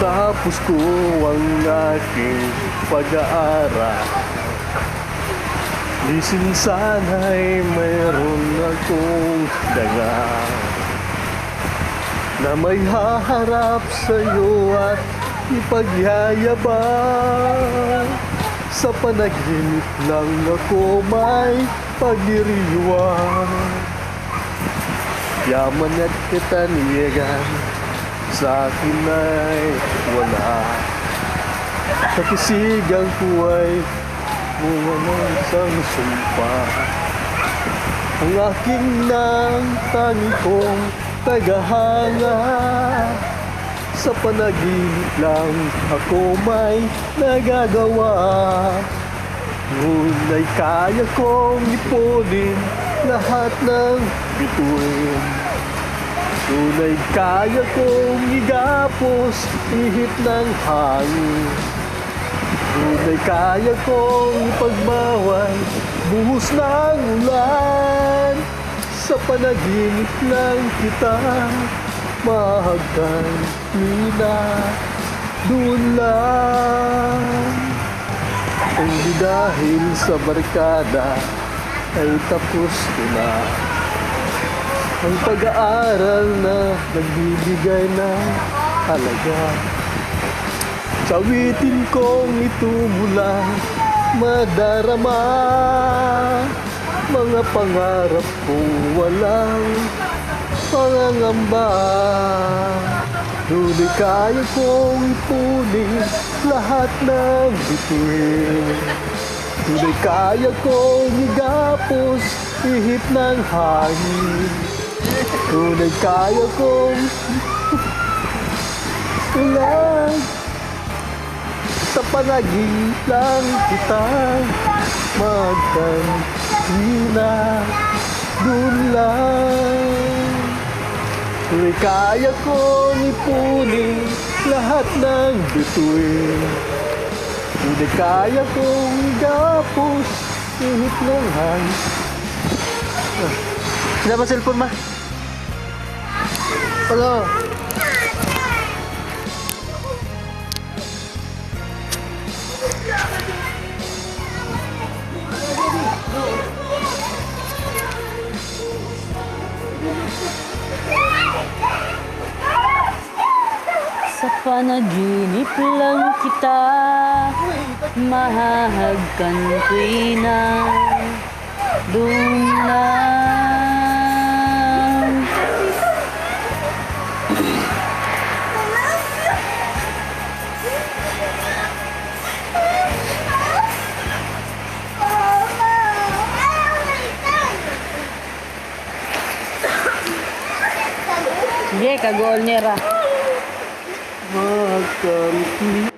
Matapos ko ang aking pag-aaral, lisin sana'y mayroon akong daga na may haharap sa'yo at ipagyayabang. Sa panaginip lang ako may pagdiriwang, yaman at kataniyagan sa akin ay wala. Kakisigang ko ay bunga ng isang sumpa, ang aking nang tangi kong tagahanga. Sa panaginip lang ako may nagagawa, ngunit kaya kong ipunin lahat ng bituin. Tunay kaya kong igapos ihip ng hangin. Tunay kaya kong ipagbawal buhos ng ulan. Sa panaginip lang kita mahagkan, nina doon lang. Hindi dahil sa barkada ay tapos ko na ang pag-aaral na nagbibigay ng halaga. Sa awitin kong ito mula madarama, mga pangarap kong walang pangangamba. Ngunit kaya kong ipunin lahat ng bituin. Ngunit kaya kong igapos ihip ng hangin. Ngunit kaya kong ulan. Sa panaginip lang kita magkanina doon lang. Ngunit kaya kong ipunin lahat ng bituin. Ngunit kaya kong igapos ihip ng hangin. Sila ba cellphone ma? Hello? Sa panaginip lang kita mahahagkan ko'y na doon lang. Sige, kagol niya ra. Magkampi